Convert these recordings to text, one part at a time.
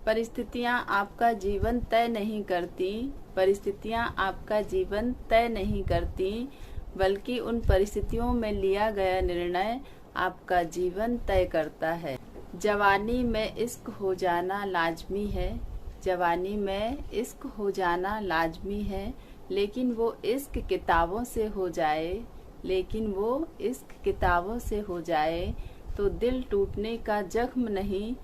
परिस्थितियाँ आपका जीवन तय नहीं करती, परिस्थितियाँ आपका जीवन तय नहीं करती, बल्कि उन परिस्थितियों में लिया गया निर्णय आपका जीवन तय करता है। जवानी में इश्क हो जाना लाजमी है, जवानी में इश्क हो जाना लाजमी है, लेकिन वो इश्क किताबों से हो जाए, लेकिन वो इश्क किताबों से हो जाए तो दिल टूटने का जख्म नहीं,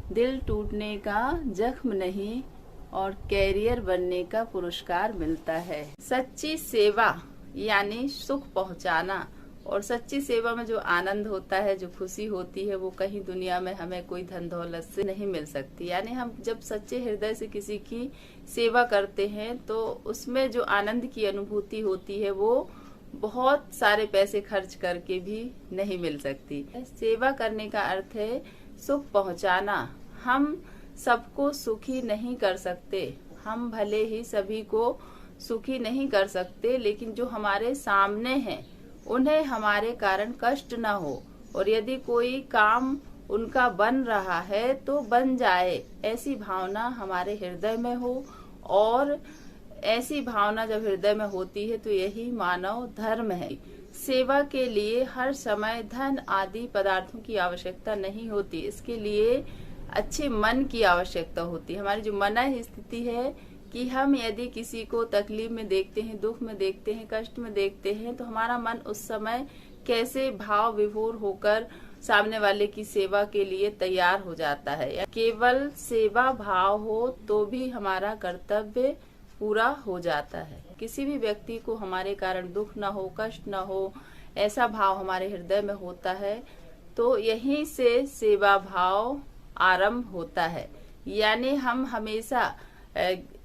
दिल टूटने का जख्म नहीं और कैरियर बनने का पुरस्कार मिलता है। सच्ची सेवा यानी सुख पहुंचाना, और सच्ची सेवा में जो आनंद होता है, जो खुशी होती है, वो कहीं दुनिया में हमें कोई धन दौलत से नहीं मिल सकती। यानी हम जब सच्चे हृदय से किसी की सेवा करते हैं तो उसमें जो आनंद की अनुभूति होती है वो बहुत सारे पैसे खर्च करके भी नहीं मिल सकती। सेवा करने का अर्थ है सुख पहुंचाना। हम सबको सुखी नहीं कर सकते, हम भले ही सभी को सुखी नहीं कर सकते, लेकिन जो हमारे सामने हैं उन्हें हमारे कारण कष्ट न हो, और यदि कोई काम उनका बन रहा है तो बन जाए, ऐसी भावना हमारे हृदय में हो। और ऐसी भावना जब हृदय में होती है तो यही मानव धर्म है। सेवा के लिए हर समय धन आदि पदार्थों की आवश्यकता नहीं होती, इसके लिए अच्छे मन की आवश्यकता होती है। हमारी जो मन स्थिति है कि हम यदि किसी को तकलीफ में देखते हैं, दुख में देखते हैं, कष्ट में देखते हैं, तो हमारा मन उस समय कैसे भाव विभोर होकर सामने वाले की सेवा के लिए तैयार हो जाता है। केवल सेवा भाव हो तो भी हमारा कर्तव्य पूरा हो जाता है। किसी भी व्यक्ति को हमारे कारण दुख न हो, कष्ट न हो, ऐसा भाव हमारे हृदय में होता है तो यहीं से सेवा भाव आरंभ होता है। यानी हम हमेशा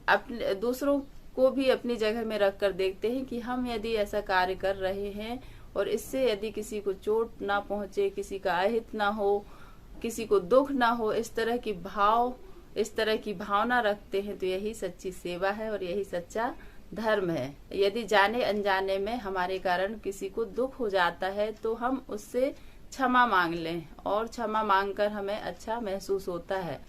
अपने दूसरों को भी अपनी जगह में रखकर देखते हैं कि हम यदि ऐसा कार्य कर रहे हैं और इससे यदि किसी को चोट ना पहुंचे, किसी का अहित ना हो, किसी को दुख ना हो, इस तरह की भावना रखते हैं तो यही सच्ची सेवा है और यही सच्चा धर्म है। यदि जाने अनजाने में हमारे कारण किसी को दुख हो जाता है तो हम उससे क्षमा मांग लें, और क्षमा मांगकर हमें अच्छा महसूस होता है।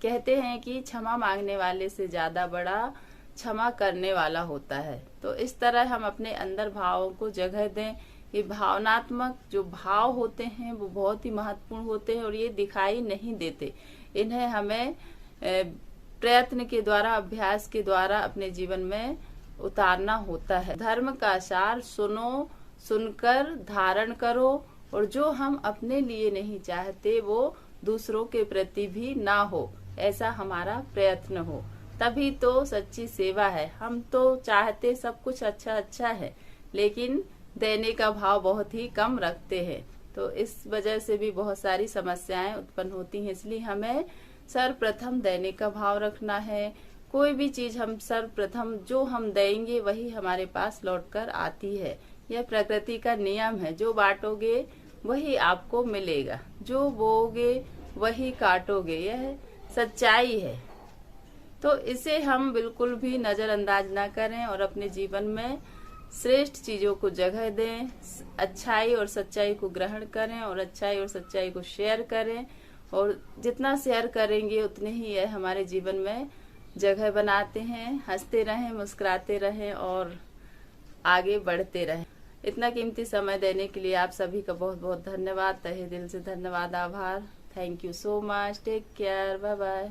कहते हैं कि क्षमा मांगने वाले से ज्यादा बड़ा क्षमा करने वाला होता है। तो इस तरह हम अपने अंदर भावों को जगह दें। ये भावनात्मक जो भाव होते हैं वो बहुत ही महत्वपूर्ण होते हैं और ये दिखाई नहीं देते। इन्हें हमें प्रयत्न के द्वारा, अभ्यास के द्वारा अपने जीवन में उतारना होता है। धर्म का सार सुनो, सुनकर धारण करो, और जो हम अपने लिए नहीं चाहते वो दूसरों के प्रति भी ना हो, ऐसा हमारा प्रयत्न हो, तभी तो सच्ची सेवा है। हम तो चाहते सब कुछ अच्छा अच्छा है, लेकिन देने का भाव बहुत ही कम रखते हैं, तो इस वजह से भी बहुत सारी समस्याएं उत्पन्न होती हैं। इसलिए हमें सर्वप्रथम देने का भाव रखना है। कोई भी चीज हम सर्वप्रथम जो हम देंगे वही हमारे पास लौटकर आती है। यह प्रकृति का नियम है, जो बांटोगे वही आपको मिलेगा, जो बोओगे वही काटोगे, यह सच्चाई है। तो इसे हम बिल्कुल भी नजरअंदाज ना करें और अपने जीवन में श्रेष्ठ चीजों को जगह दें, अच्छाई और सच्चाई को ग्रहण करें और अच्छाई और सच्चाई को शेयर करें, और जितना शेयर करेंगे उतने ही यह हमारे जीवन में जगह बनाते हैं। हंसते रहें, मुस्कुराते रहें और आगे बढ़ते रहें। इतना कीमती समय देने के लिए आप सभी का बहुत बहुत धन्यवाद, तहे दिल से धन्यवाद, आभार। Thank you so much. Take care, bye bye.